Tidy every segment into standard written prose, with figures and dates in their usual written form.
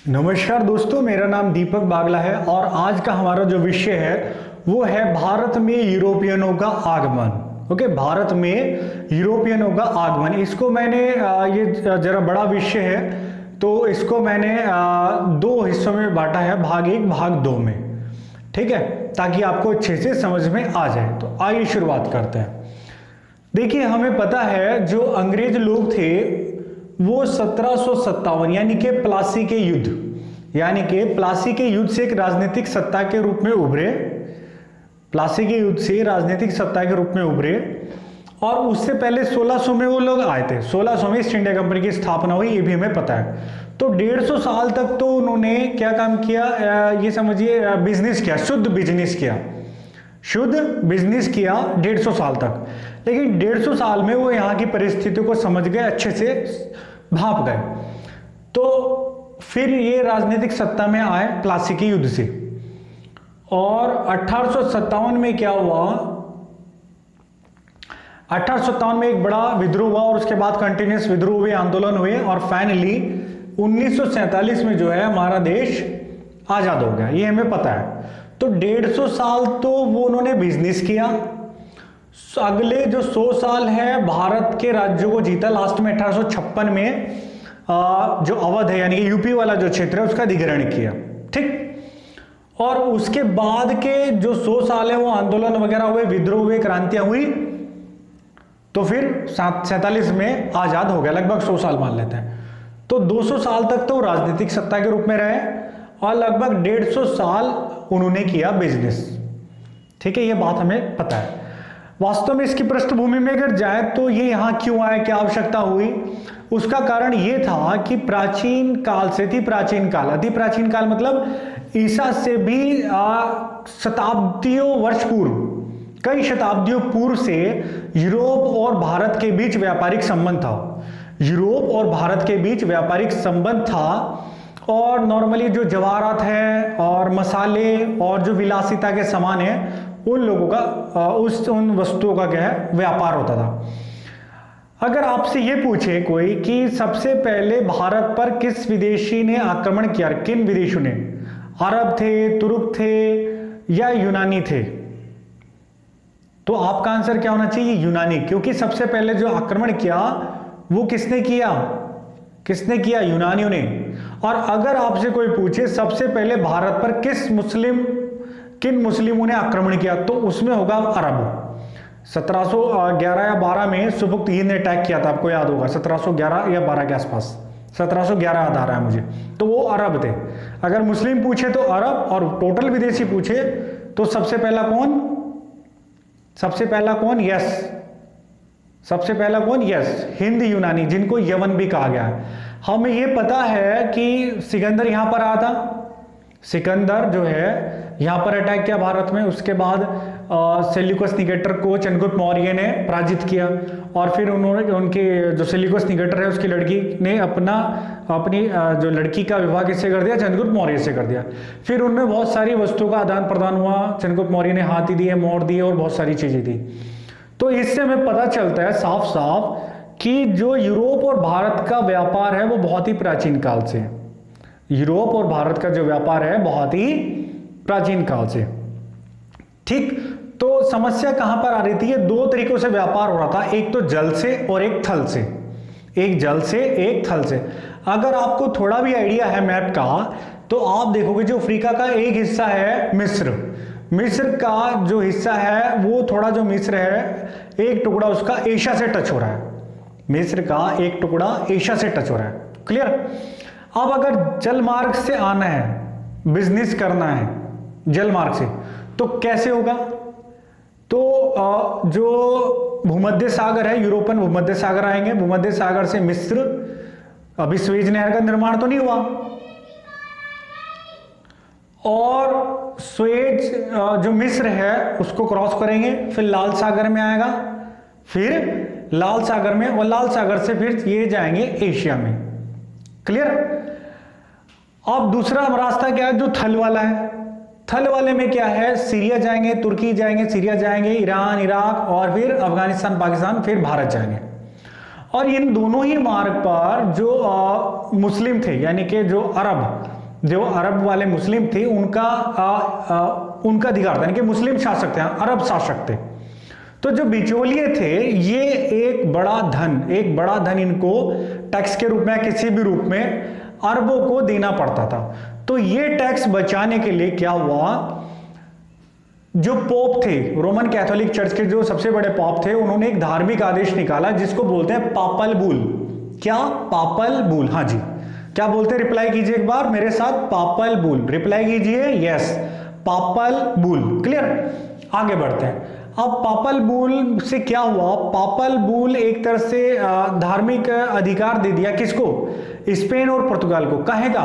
नमस्कार दोस्तों, मेरा नाम दीपक बागला है और आज का हमारा जो विषय है वो है भारत में यूरोपियनों का आगमन। ओके, भारत में यूरोपियनों का आगमन। इसको मैंने ये जरा बड़ा विषय है तो इसको मैंने दो हिस्सों में बांटा है, भाग 1 भाग 2 में। ठीक है, ताकि आपको अच्छे से समझ में आ जाए। तो आइए शुरुआत करते हैं। देखिए, हमें पता है जो अंग्रेज लोग थे वो 1757 यानी कि प्लासी के युद्ध से एक राजनीतिक सत्ता के रूप में उभरे। प्लासी के युद्ध से राजनीतिक सत्ता के रूप में उभरे और उससे पहले 1600 में वो लोग आए थे। 1600 में ईस्ट इंडिया कंपनी की स्थापना हुई, ये भी हमें पता है। तो 150 साल तक तो उन्होंने क्या काम किया, ये समझिए बिजनेस किया, शुद्ध बिजनेस किया 150 साल तक। लेकिन 150 साल में वो यहाँ की परिस्थितियों को समझ गए, अच्छे से भाप गए। तो फिर ये राजनीतिक सत्ता में आए प्लासी के युद्ध से। और 1857 में क्या हुआ, 1857 में एक बड़ा विद्रोह हुआ और उसके बाद कंटिन्यूस विद्रोह हुए, आंदोलन हुए और फाइनली 1947 में जो है हमारा देश आजाद हो गया, ये हमें पता है। तो 150 साल तो वो उन्होंने बिजनेस किया। अगले जो 100 साल है भारत के राज्यों को जीता। लास्ट में 1856 में जो अवध है यानी कि यूपी वाला जो क्षेत्र है उसका अधिग्रहण किया। ठीक, और उसके बाद के जो 100 साल है वो आंदोलन वगैरह हुए, विद्रोह हुए, क्रांतियां हुई। तो फिर 47 में आजाद हो गया, लगभग 100 साल मान लेते हैं। तो 200 साल तक तो राजनीतिक सत्ता के रूप में रहे और लगभग 150 साल उन्होंने किया बिजनेस। ठीक है, ये बात हमें पता है। वास्तव में इसकी पृष्ठभूमि में अगर जाए तो ये यहाँ क्यों आए, क्या आवश्यकता हुई, उसका कारण ये था कि प्राचीन काल से अति प्राचीन काल मतलब ईसा से भी शताब्दियों वर्ष पूर्व, कई शताब्दियों पूर्व से यूरोप और भारत के बीच व्यापारिक संबंध था। और नॉर्मली जो जवाहरात है और मसाले और जो विलासिता के सामान है उन लोगों का उन वस्तुओं का क्या है, व्यापार होता था। अगर आपसे ये पूछे कोई कि सबसे पहले भारत पर किस विदेशी ने आक्रमण किया, किन विदेशियों ने, अरब थे, तुर्क थे या यूनानी थे, तो आपका आंसर क्या होना चाहिए, यूनानी। क्योंकि सबसे पहले जो आक्रमण किया वो किसने किया, यूनानियों ने। और अगर आपसे कोई पूछे सबसे पहले भारत पर किन मुस्लिमों ने आक्रमण किया, तो उसमें होगा अरब। 1711 या 12 में सुबुक्तगीन ने अटैक किया था, आपको याद होगा, 1711 या 12 के आसपास, 1711 याद आ रहा है मुझे। तो वो अरब थे। अगर मुस्लिम पूछे तो अरब और टोटल विदेशी पूछे तो सबसे पहला कौन, यस, हिंद यूनानी, जिनको यवन भी कहा गया है। हमें यह पता है कि सिकंदर यहां पर आया था, सिकंदर जो है यहां पर अटैक किया भारत में। उसके बाद सेल्यूकस निकेटर को चंद्रगुप्त मौर्य ने पराजित किया और फिर उनके जो सेल्यूकस निकेटर है उसकी लड़की ने अपनी जो लड़की का विवाह किससे कर दिया, चंद्रगुप्त मौर्य से कर दिया। फिर उनमें बहुत सारी वस्तुओं का आदान प्रदान हुआ, चंद्रगुप्त मौर्य ने हाथी दिए, मोर दिए और बहुत सारी चीजें दी। तो इससे हमें पता चलता है साफ साफ कि जो यूरोप और भारत का व्यापार है वो बहुत ही प्राचीन काल से, यूरोप और भारत का जो व्यापार है बहुत ही प्राचीन काल से। ठीक, तो समस्या कहां पर आ रही थी, ये दो तरीकों से व्यापार हो रहा था, एक तो जल से और एक थल से। अगर आपको थोड़ा भी आइडिया है मैप का तो आप देखोगे जो अफ्रीका का एक हिस्सा है मिस्र का जो हिस्सा है वो थोड़ा, जो मिस्र है एक टुकड़ा उसका एशिया से टच हो रहा है, मिस्र का एक टुकड़ा एशिया से टच हो रहा है। क्लियर। अब अगर जल मार्ग से आना है, बिजनेस करना है जल मार्ग से, तो कैसे होगा, तो जो भूमध्य सागर है, यूरोपियन भूमध्य सागर आएंगे, भूमध्य सागर से मिस्र, अभी स्वेज नहर का निर्माण तो नहीं हुआ, और स्वेज जो मिस्र है उसको क्रॉस करेंगे, फिर लाल सागर में आएगा, फिर लाल सागर में, और लाल सागर से फिर ये जाएंगे एशिया में। क्लियर। अब दूसरा रास्ता क्या है, जो थल वाला है, थल वाले में क्या है, सीरिया जाएंगे, तुर्की जाएंगे, सीरिया जाएंगे, ईरान, इराक और फिर अफगानिस्तान, पाकिस्तान, फिर भारत जाएंगे। और इन दोनों ही मार्ग पर जो मुस्लिम थे यानी कि जो अरब जो अरब वाले मुस्लिम थे उनका उनका अधिकार था, यानी कि मुस्लिम शासक थे, अरब शासक थे। तो जो बिचौलिए थे ये एक बड़ा धन इनको टैक्स के रूप में किसी भी रूप में अरबों को देना पड़ता था। तो ये टैक्स बचाने के लिए क्या हुआ, जो पोप थे, रोमन कैथोलिक चर्च के जो सबसे बड़े पोप थे, उन्होंने एक धार्मिक आदेश निकाला जिसको बोलते हैं पापल बुल। क्या? Papal bull. हाँ जी, क्या बोलते हैं? रिप्लाई कीजिए एक बार मेरे साथ, पापल बुल। रिप्लाई कीजिए यस, पापल बुल। क्लियर? आगे बढ़ते हैं। अब पापल बुल से क्या हुआ, पापल बुल एक तरह से धार्मिक अधिकार दे दिया किसको? स्पेन और पुर्तगाल को। कहेगा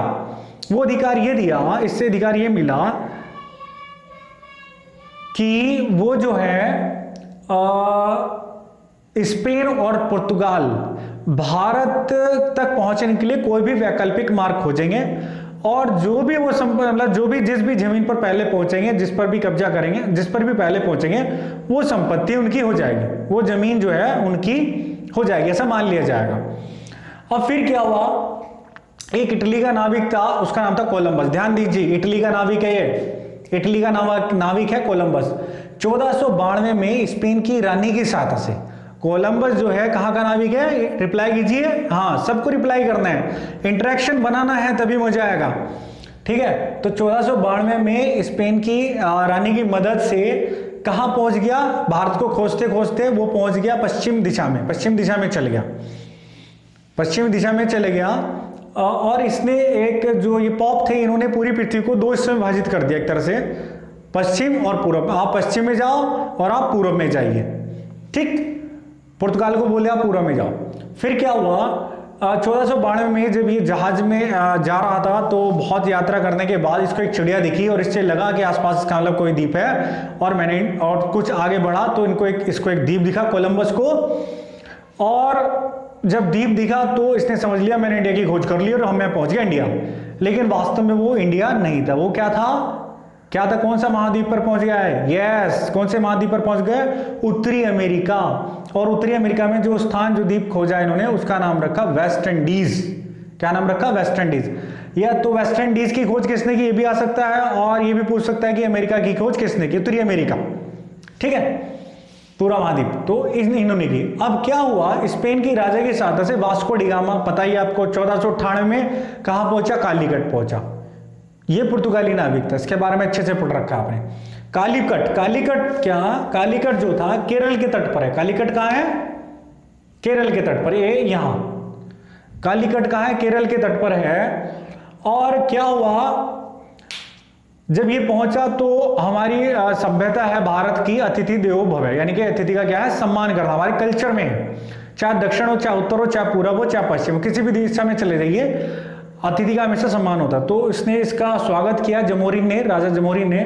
वो अधिकार ये दिया, इससे अधिकार ये मिला कि वो जो है स्पेन और पुर्तगाल भारत तक पहुंचने के लिए कोई भी वैकल्पिक मार्ग खोजेंगे और जो भी वो मतलब जो भी जिस भी जमीन पर पहले पहुंचेंगे, जिस पर भी कब्जा करेंगे, जिस पर भी पहले पहुंचेंगे, वो संपत्ति उनकी हो जाएगी, वो जमीन जो है उनकी हो जाएगी, ऐसा मान लिया जाएगा। और फिर क्या हुआ, एक इटली का नाविक था, उसका नाम था कोलंबस। ध्यान दीजिए, इटली का नाविक है ये, इटली का नाविक है कोलंबस। 1492 में स्पेन की रानी की सहायता से कोलंबस जो है कहाँ का नाविक है? रिप्लाई कीजिए। हाँ, सबको रिप्लाई करना है, इंटरेक्शन बनाना है, तभी मजा आएगा। ठीक है, तो 1492 में स्पेन की रानी की मदद से कहाँ पहुंच गया? भारत को खोजते खोजते वो पहुंच गया पश्चिम दिशा में, पश्चिम दिशा में चले गया, पश्चिम दिशा में चले गया। और इसने एक जो ये पॉप थे, इन्होंने पूरी पृथ्वी को दो हिस्सों में विभाजित कर दिया, एक तरह से पश्चिम और पूर्व। आप पश्चिम में जाओ और आप पूर्व में जाइए। ठीक, पुर्तगाल को बोले आप पूर्व में जाओ। फिर क्या हुआ, 1492 में जब ये जहाज में जा रहा था तो बहुत यात्रा करने के बाद इसको एक चिड़िया दिखी और इससे लगा कि आसपास इसका मतलब कोई द्वीप है। और मैंने और कुछ आगे बढ़ा तो इसको एक द्वीप दिखा कोलंबस को, और जब द्वीप दिखा तो इसने समझ लिया मैंने इंडिया की खोज कर ली और मैं पहुंच गया इंडिया। लेकिन वास्तव में वो इंडिया नहीं था, वो क्या था? कौन सा महाद्वीप पर पहुंच गया है? यस, कौन से महाद्वीप पर पहुंच गए? उत्तरी अमेरिका। और उत्तरी अमेरिका में जो द्वीप खोजा इन्होंने, उसका नाम रखा वेस्ट इंडीज। क्या नाम रखा? West Indies. या तो वेस्ट इंडीज की खोज किसने की, ये भी आ सकता है, और ये भी पूछ सकता है कि अमेरिका की खोज किसने की? उत्तरी अमेरिका। ठीक है, पूरा महाद्वीप तो इन्होंने की। अब क्या हुआ, स्पेन की राजा की सहायता से वास्को डी गामा, पता ही आपको, 1498 में कहां पहुंचा? कालीकट पहुंचा। ये पुर्तगाली नाविक था, इसके बारे में अच्छे से पढ़ रखा आपने। कालीकट जो था केरल के तट पर है। कालीकट कहां है? केरल के तट पर, ये यहां कालीकट कहां है? केरल के तट पर है। और क्या हुआ, जब ये पहुंचा तो हमारी सभ्यता है भारत की अतिथि देवो भव, यानी कि अतिथि का क्या है? सम्मान करना, हमारे कल्चर में है। चाहे दक्षिण हो, चाहे उत्तर हो, चाहे पूरब हो, चाहे पश्चिम हो, किसी भी दिशा में चले जाइए, अतिथि का हमेशा सम्मान होता। तो इसने इसका स्वागत किया जमोरिन ने, राजा जमोरिन ने,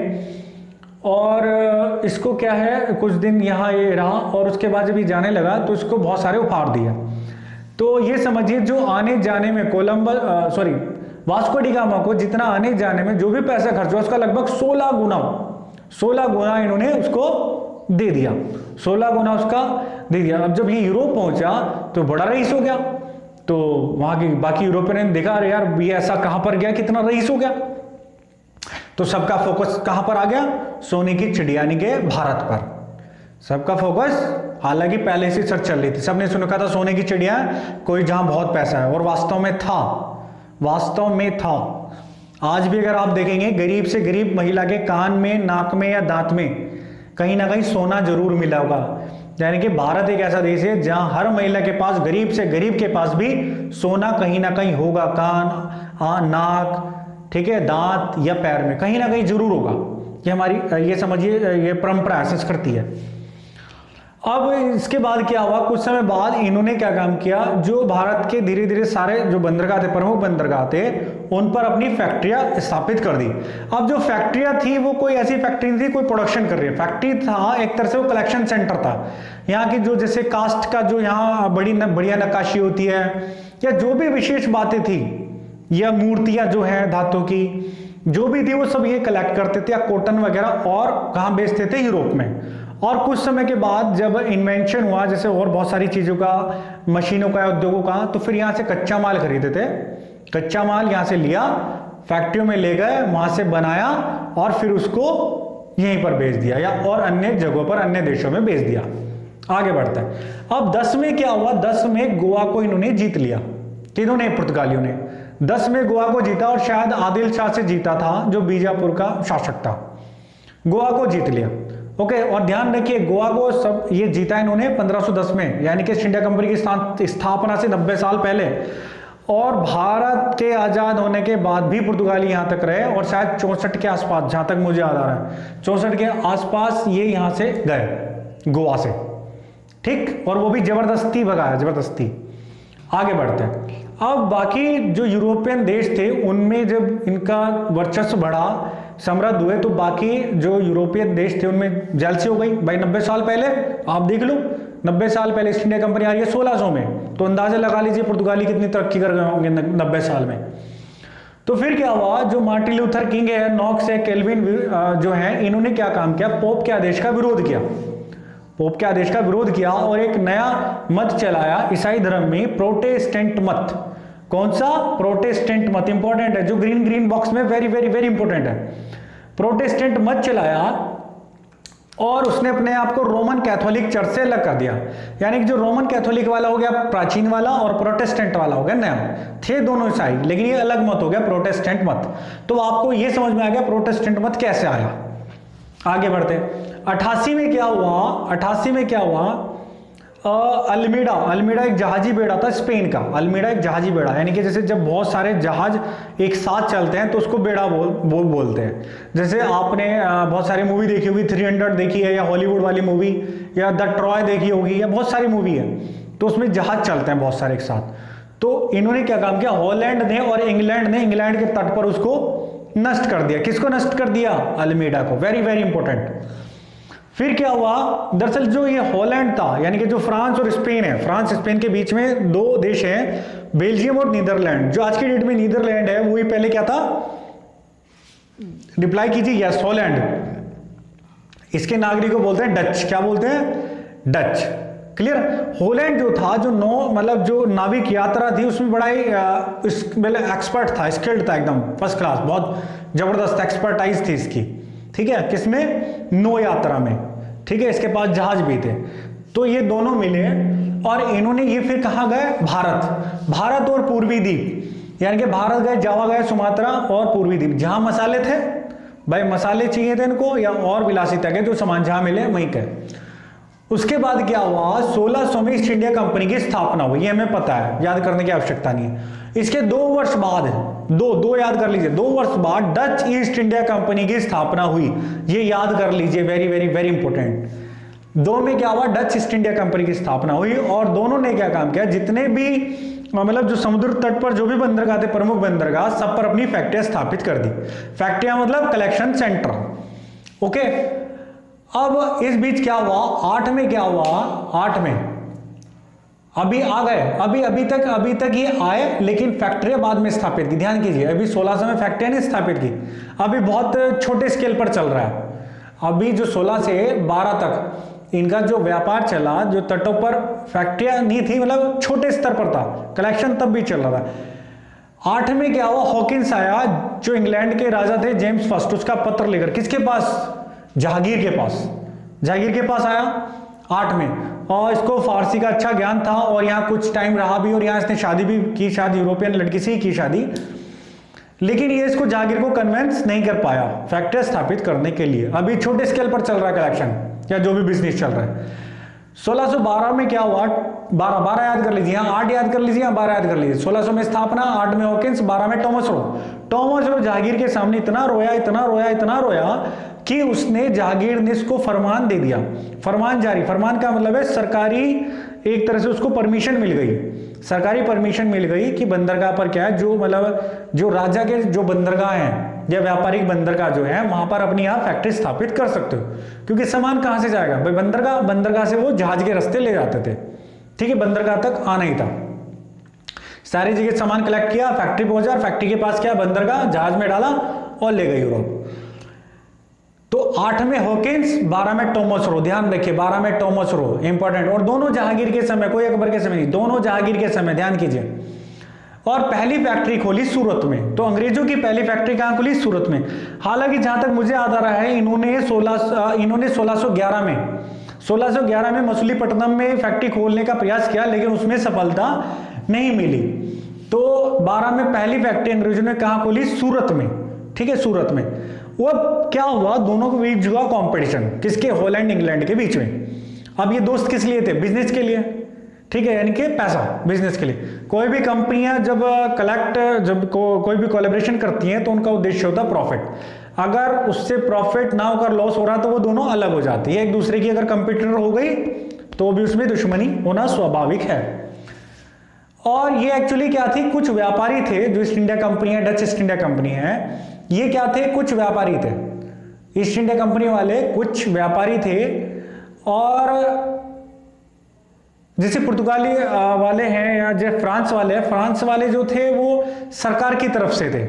और इसको क्या है, कुछ दिन यहाँ ये रहा और उसके बाद जब ये जाने लगा तो इसको बहुत सारे उपहार दिया। तो ये समझिए जो आने जाने में वास्को डी गामा को जितना आने जाने में जो भी पैसा खर्च हुआ उसका लगभग 16 गुना इन्होंने उसको दे दिया। 16 गुना उसका दे दिया। अब जब ये यूरोप पहुंचा तो बड़ा रईस हो गया, तो वहां की बाकी यूरोपियन ने देखा, अरे यार ये ऐसा कहां पर गया, कितना रईस हो गया। तो सबका फोकस कहां पर आ गया? सोने की चिड़िया यानी कि भारत पर सबका फोकस। हालांकि पहले से सर्च चल रही थी, सबने सुना था सोने की चिड़िया कोई जहां बहुत पैसा है, और वास्तव में था। आज भी अगर आप देखेंगे गरीब से गरीब महिला के कान में, नाक में या दांत में कहीं ना कहीं सोना जरूर मिला होगा। यानी कि भारत एक ऐसा देश है जहां हर महिला के पास, गरीब से गरीब के पास भी सोना कहीं ना कहीं होगा, कान, नाक, ठीक है, दांत या पैर में कहीं ना कहीं जरूर होगा। ये हमारी, ये समझिए, ये परंपरा है, संस्कृति है। अब इसके बाद क्या हुआ, कुछ समय बाद इन्होंने क्या काम किया, जो भारत के धीरे धीरे सारे जो बंदरगाह थे, प्रमुख बंदरगाह थे, उन पर अपनी फैक्ट्रियां स्थापित कर दी। अब जो फैक्ट्रियां थी वो कोई ऐसी फैक्ट्री नहीं थी कोई प्रोडक्शन कर रही है, फैक्ट्री था एक तरह से वो कलेक्शन सेंटर था। यहाँ की जो जैसे कास्ट का जो यहाँ बढ़िया नक्काशी होती है, या जो भी विशेष बातें थी, या मूर्तियां जो है धातु की जो भी थी, वो सब ये कलेक्ट करते थे, या कॉटन वगैरह, और कहाँ बेचते थे? यूरोप में। और कुछ समय के बाद जब इन्वेंशन हुआ, जैसे और बहुत सारी चीजों का, मशीनों का, उद्योगों का, तो फिर यहाँ से कच्चा माल खरीदे थे, कच्चा माल यहाँ से लिया, फैक्ट्रियों में ले गए, वहां से बनाया और फिर उसको यहीं पर बेच दिया या और अन्य जगहों पर, अन्य देशों में बेच दिया। आगे बढ़ता है। अब 10 में क्या हुआ, 10 में गोवा को इन्होंने जीत लिया। किन्होंने? पुर्तगालियों ने 10 में गोवा को जीता और शायद आदिल शाह से जीता था जो बीजापुर का शासक था। गोवा को जीत लिया। ओके, और ध्यान रखिए गोवा को सब ये जीता इन्होंने 1510 में, यानी कि ईस्ट इंडिया कंपनी की स्थापना से 90 साल पहले। और भारत के आजाद होने के बाद भी पुर्तगाली यहां तक रहे और शायद 64 के आसपास, जहां तक मुझे याद आ रहा है 64 के आसपास ये यहां से गए गोवा से, ठीक। और वो भी जबरदस्ती भगाया, जबरदस्ती। आगे बढ़ते हैं। अब बाकी जो यूरोपियन देश थे उनमें जब इनका वर्चस्व बढ़ा, समृद्ध हुए, तो बाकी जो यूरोपियन देश थे उनमें जेलसी हो गई। भाई 90 साल पहले आप देख लो, 90 साल पहले ईस्ट इंडिया कंपनी आ रही है 1600 में, तो अंदाजा लगा लीजिए पुर्तगाली कितनी तरक्की कर गए होंगे 90 साल में। तो फिर क्या हुआ, जो मार्टिन लूथर किंग है, नॉक्स है, केल्विन जो है, इन्होंने क्या काम किया, पोप के आदेश का विरोध किया। पोप के आदेश का विरोध किया और एक नया मत चलाया ईसाई धर्म में, प्रोटेस्टेंट मत। कौन सा? प्रोटेस्टेंट मत। इंपॉर्टेंट है, जो ग्रीन ग्रीन बॉक्स में, वेरी वेरी वेरी इंपॉर्टेंट है। प्रोटेस्टेंट मत चलाया और उसने अपने आप को रोमन कैथोलिक चर्च से अलग कर दिया। यानी कि जो रोमन कैथोलिक वाला हो गया प्राचीन वाला और प्रोटेस्टेंट वाला हो गया नया। थे दोनों ईसाई, लेकिन ये अलग मत हो गया प्रोटेस्टेंट मत। तो आपको ये समझ में आ गया प्रोटेस्टेंट मत कैसे आया। आगे बढ़ते। 88 में क्या हुआ, 88 में क्या हुआ, अल्मीडा एक जहाजी बेड़ा था स्पेन का। अल्मीडा एक जहाजी बेड़ा, यानी कि जैसे जब बहुत सारे जहाज एक साथ चलते हैं तो उसको बेड़ा बोलते हैं। जैसे आपने बहुत सारी मूवी देखी होगी, 300 देखी है, या हॉलीवुड वाली मूवी, या द ट्रॉय देखी होगी, या बहुत सारी मूवी है, तो उसमें जहाज चलते हैं बहुत सारे एक साथ। तो इन्होंने क्या काम किया, हॉलैंड ने और इंग्लैंड ने इंग्लैंड के तट पर उसको नष्ट कर दिया। किसको नष्ट कर दिया? अल्मीडा को। Very very important. फिर क्या हुआ, दरअसल जो ये हॉलैंड था, यानी कि जो फ्रांस और स्पेन है, फ्रांस स्पेन के बीच में दो देश हैं, बेल्जियम और नीदरलैंड। जो आज की डेट में नीदरलैंड है वही पहले क्या था, रिप्लाई कीजिए यस, हॉलैंड। इसके नागरिकों को बोलते हैं डच। क्या बोलते हैं? डच। क्लियर। हॉलैंड जो था, जो मतलब जो नाविक यात्रा थी उसमें बड़ा ही एक्सपर्ट था, स्किल्ड था, एकदम फर्स्ट क्लास, बहुत जबरदस्त एक्सपर्टाइज थी इसकी। ठीक है, किसमें? नौ यात्रा में। ठीक है, इसके पास जहाज भी थे। तो ये दोनों मिले और इन्होंने ये फिर कहाँ गए? भारत और पूर्वी द्वीप, यानी कि भारत गए, जावा गए, सुमात्रा और पूर्वी द्वीप। जहां मसाले थे, भाई मसाले चाहिए थे इनको, या और विलासिता के जो सामान जहां मिले वहीं गए। उसके बाद क्या हुआ, 1600 में ईस्ट इंडिया कंपनी की स्थापना हुई। ये हमें पता है, याद करने की आवश्यकता नहीं है। इसके 2 वर्ष बाद, दो याद कर लीजिए, 2 वर्ष बाद डच ईस्ट इंडिया कंपनी की स्थापना हुई। ये याद कर लीजिए, वेरी वेरी वेरी इंपॉर्टेंट। 2 में क्या हुआ, डच ईस्ट इंडिया कंपनी की स्थापना हुई और दोनों ने क्या काम किया, जितने भी मतलब जो समुद्र तट पर जो भी बंदरगाह थे, प्रमुख बंदरगाह, सब पर अपनी फैक्ट्रियां स्थापित कर दी। फैक्ट्रियां मतलब कलेक्शन सेंटर। ओके, अब इस बीच क्या हुआ, 8 में क्या हुआ, 8 में अभी आ गए, अभी तक ये आए, लेकिन फैक्ट्रियां बाद में स्थापित की। ध्यान कीजिए, अभी 1600 में फैक्ट्रियां नहीं स्थापित की, अभी बहुत छोटे स्केल पर चल रहा है। अभी जो 16 से 12 तक इनका जो व्यापार चला, जो तटों पर फैक्ट्रियां नहीं थी, मतलब छोटे स्तर पर था, कलेक्शन तब भी चल रहा था। 8 में क्या हुआ, हॉकिंस आया, जो इंग्लैंड के राजा थे जेम्स फर्स्ट, उसका पत्र लेकर। किसके पास? जहांगीर के पास। जहांगीर के पास आया 8 में, और इसको फारसी का अच्छा ज्ञान था और यहाँ कुछ टाइम रहा भी, और यहाँ इसने शादी भी की, शायद यूरोपियन लड़की से ही की शादी। लेकिन ये इसको जहांगीर को कन्विंस नहीं कर पाया फैक्ट्री स्थापित करने के लिए। अभी छोटे स्केल पर चल रहा है कलेक्शन या जो भी बिजनेस चल रहा है। 1612 में क्या हुआ, 12 याद कर लीजिए, 8 याद कर लीजिए, 12 याद कर लीजिए। 1600 में स्थापना, 8 में हॉकिंस, 12 में टॉमस रो जहांगीर के सामने इतना रोया कि उसने, जहांगीर ने इसको फरमान दे दिया। फरमान जारी, फरमान का मतलब है सरकारी, एक तरह से उसको परमिशन मिल गई, सरकारी परमिशन मिल गई कि बंदरगाह पर क्या है, जो मतलब जो राजा के जो बंदरगाह हैं या व्यापारिक बंदरगाह जो है, वहां पर अपनी यहाँ फैक्ट्री स्थापित कर सकते हो। क्योंकि सामान कहां से जाएगा भाई, बंदरगाह से वो जहाज के रास्ते ले जाते थे। ठीक है, बंदरगाह तक आना ही था। सारी जगह सामान कलेक्ट किया, फैक्ट्री पहुंचा, फैक्ट्री के पास क्या, बंदरगाह, जहाज में डाला और ले गए यूरोप। तो 8 में हॉकिंस, 12 में टॉमस रो। ध्यान रखिए, 12 में टॉमस रो, इंपॉर्टेंट। और दोनों जहांगीर के समय, कोई अकबर के समय नहीं, दोनों जहांगीर के समय, ध्यान कीजिए। और पहली फैक्ट्री खोली सूरत में। तो अंग्रेजों की पहली फैक्ट्री कहां खुली? सूरत में। हालांकि जहां तक मुझे याद आ रहा है इन्होंने 1611 में मछलीपट्टनम में फैक्ट्री खोलने का प्रयास किया, लेकिन उसमें सफलता नहीं मिली। तो 12 में पहली फैक्ट्री अंग्रेजों ने कहां खोली? सूरत में। ठीक है, सूरत में। वो क्या हुआ, दोनों के बीच हुआ कंपटीशन, किसके? हॉलैंड इंग्लैंड के बीच में। अब ये दोस्त किस लिए थे? बिजनेस के लिए। ठीक है, यानी कि पैसा, बिजनेस के लिए। कोई भी कंपनियां जब कोई भी कोलैबोरेशन करती हैं तो उनका उद्देश्य होता है प्रॉफिट। अगर उससे प्रॉफिट ना होकर लॉस हो रहा तो वो दोनों अलग हो जाती है। एक दूसरे की अगर कंपटीटर हो गई तो भी उसमें दुश्मनी होना स्वाभाविक है। और ये एक्चुअली क्या थी? कुछ व्यापारी थे जो ईस्ट इंडिया कंपनी है, डच ईस्ट इंडिया कंपनी है, ये क्या थे? कुछ व्यापारी थे। ईस्ट इंडिया कंपनी वाले कुछ व्यापारी थे। और जैसे पुर्तगाली वाले हैं या जो फ्रांस वाले हैं, फ्रांस वाले जो थे वो सरकार की तरफ से थे,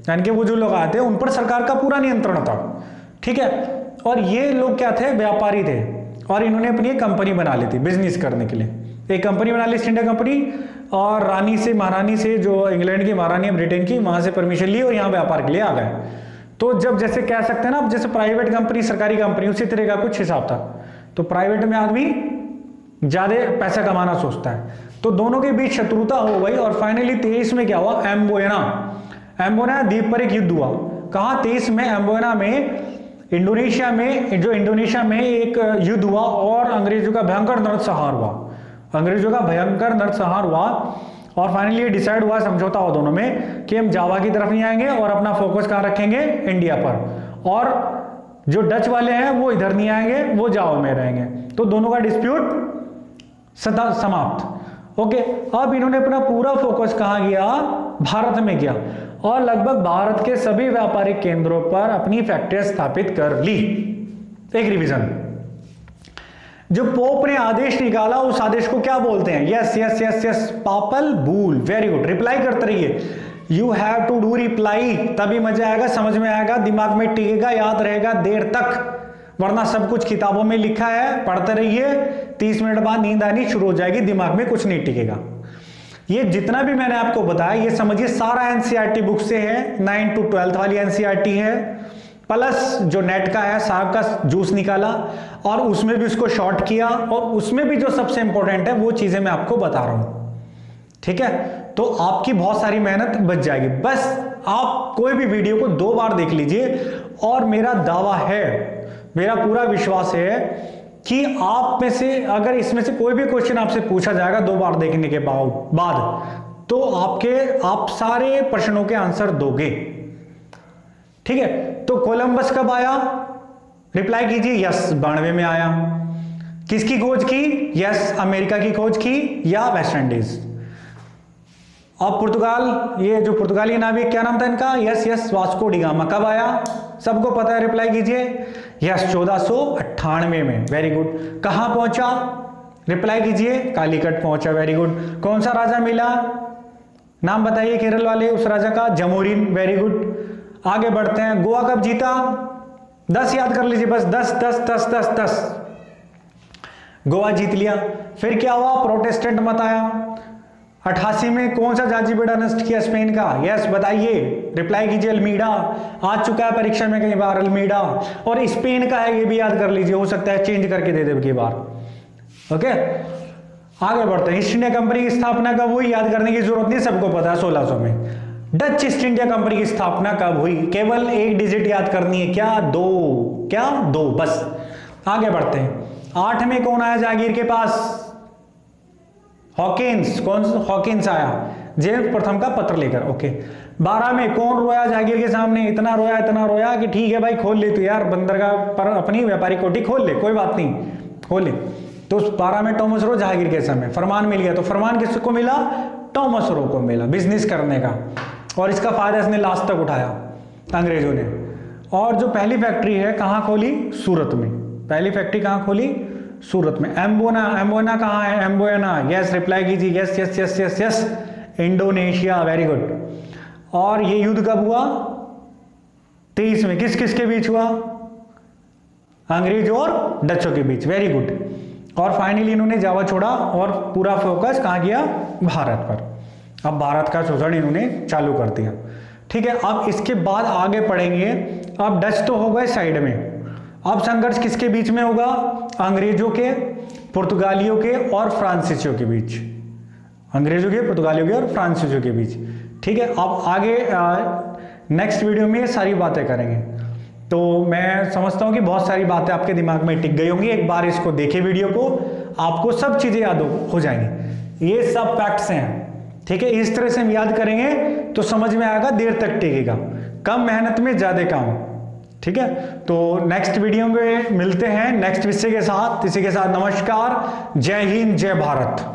यानी कि वो जो लोग आते उन पर सरकार का पूरा नियंत्रण था। ठीक है, और ये लोग क्या थे? व्यापारी थे। और इन्होंने अपनी एक कंपनी बना ली थी बिजनेस करने के लिए। एक कंपनी बना ली ईस्ट इंडिया कंपनी, और रानी से, महारानी से, जो इंग्लैंड की महारानी है ब्रिटेन की, वहां से परमिशन ली और यहाँ व्यापार के लिए आ गए। तो जब जैसे कह सकते हैं ना, जैसे प्राइवेट कंपनी सरकारी कंपनी, उसी तरह का कुछ हिसाब था। तो प्राइवेट में आदमी ज्यादा पैसा कमाना सोचता है। तो दोनों के बीच शत्रुता हो गई और फाइनली 23 में क्या हुआ? एम्बोना द्वीप पर एक युद्ध हुआ। कहां? 23 में एम्बोना में, इंडोनेशिया में एक युद्ध हुआ और अंग्रेजों का भयंकर नरसंहार हुआ। और फाइनली ये डिसाइड हुआ, समझौता हुआ दोनों में कि हम जावा की तरफ नहीं आएंगे और अपना फोकस कहां रखेंगे? इंडिया पर। और जो डच वाले हैं वो इधर नहीं आएंगे, वो जावा में रहेंगे। तो दोनों का डिस्प्यूट समाप्त। ओके, अब इन्होंने अपना पूरा फोकस कहां किया? भारत में किया, और लगभग भारत के सभी व्यापारिक केंद्रों पर अपनी फैक्ट्रियां स्थापित कर ली। एक रिवीजन, जो पोप ने आदेश निकाला उस आदेश को क्या बोलते हैं? यस यस यस यस, पापल बुल। वेरी गुड, रिप्लाई करते रहिए। You have to do reply, तभी मजा आएगा, समझ में आएगा, दिमाग में टिकेगा, याद रहेगा देर तक। वरना सब कुछ किताबों में लिखा है, पढ़ते रहिए, 30 मिनट बाद नींद आनी शुरू हो जाएगी, दिमाग में कुछ नहीं टिकेगा। ये जितना भी मैंने आपको बताया ये समझिए सारा एनसीईआरटी बुक से है, 9 to 12 वाली एनसीईआरटी है, प्लस जो नेट का है साहब का जूस निकाला और उसमें भी उसको शॉर्ट किया, और उसमें भी जो सबसे इंपॉर्टेंट है वो चीजें मैं आपको बता रहा हूं। ठीक है, तो आपकी बहुत सारी मेहनत बच जाएगी। बस आप कोई भी वीडियो को 2 बार देख लीजिए, और मेरा दावा है, मेरा पूरा विश्वास है कि आप में से अगर इसमें से कोई भी क्वेश्चन आपसे पूछा जाएगा 2 बार देखने के बाद, तो आप सारे प्रश्नों के आंसर दोगे। ठीक है, तो कोलंबस कब आया? रिप्लाई कीजिए। यस, 92 में आया। किसकी खोज की? यस, अमेरिका की खोज की या वेस्ट इंडीज। अब पुर्तगाल, ये जो पुर्तगाली नाविक, क्या नाम था इनका? Yes yes, Vasco D gamma. कब आया? सबको पता है, रिप्लाई कीजिए। यस, 1498 में। Very good. कहां पहुंचा? रिप्लाई कीजिए। कालीकट पहुंचा। Very good. कौन सा राजा मिला? नाम बताइए केरल वाले उस राजा का। जमोरिन। Very good. आगे बढ़ते हैं। गोवा कब जीता? 10 याद कर लीजिए बस, 10 10 10 10 10। गोवा जीत लिया। फिर क्या हुआ? प्रोटेस्टेंट मत आया। 88 में कौन सा जाजीबेड़ा नष्ट किया स्पेन का? यस, बताइए, रिप्लाई कीजिए। अल्मीडा। आ चुका है परीक्षा में कई बार, अल्मीडा। और स्पेन का है, ये भी याद कर लीजिए, हो सकता है चेंज करके दे दे कई बार। ओके, आगे बढ़ते हैं। ईस्ट इंडिया कंपनी की स्थापना कब हुई? याद करने की जरूरत नहीं, सबको पता है, 1600 में। डच ईस्ट इंडिया कंपनी की स्थापना कब हुई? केवल एक डिजिट याद करनी है। क्या? 2। क्या? 2, बस। आगे बढ़ते हैं। 8 में कौन आया जागीर के पास? हॉकिंस। कौन? हॉकिंस आया जेम्स प्रथम का पत्र लेकर। ओके। 12 में कौन रोया जागीर के सामने? इतना रोया कि ठीक है भाई, खोल ले तू यार, बंदरगाह पर अपनी व्यापारी कोठी खोल ले, कोई बात नहीं, खोल ले। तो 12 में टॉमस रो जहांगीर के समय फरमान मिल गया। तो फरमान किसको मिला? टॉमस रो को मिला, बिजनेस करने का। और इसका फायदा इसने लास्ट तक उठाया अंग्रेजों ने। और जो पहली फैक्ट्री है कहां खोली? सूरत में। पहली फैक्ट्री कहां खोली? सूरत में। एम्बोना कहां है? एम्बोना। यस, रिप्लाई कीजिए। Yes yes yes yes yes, Indonesia. Very good. और ये युद्ध कब हुआ? 23 में। किस किस के बीच हुआ? अंग्रेज और डचों के बीच। Very good. और फाइनली इन्होंने जावा छोड़ा और पूरा फोकस कहां किया? भारत पर। अब भारत का शोषण इन्होंने चालू कर दिया। ठीक है, अब इसके बाद आगे पढ़ेंगे। अब डच तो हो गए साइड में, अब संघर्ष किसके बीच में होगा? अंग्रेजों के, पुर्तगालियों के और फ्रांसीसियों के बीच। अंग्रेजों के, पुर्तगालियों के और फ्रांसीसियों के बीच। ठीक है, अब आगे नेक्स्ट वीडियो में ये सारी बातें करेंगे। तो मैं समझता हूं कि बहुत सारी बातें आपके दिमाग में टिक गई होंगी। एक बार इसको देखें वीडियो को, आपको सब चीजें याद हो जाएंगी। ये सब फैक्ट्स हैं। ठीक है, इस तरह से हम याद करेंगे तो समझ में आएगा, देर तक टिकेगा। कम मेहनत में ज्यादा काम। ठीक है, तो नेक्स्ट वीडियो में मिलते हैं नेक्स्ट विषय के साथ। इसी के साथ नमस्कार, जय हिंद, जय भारत।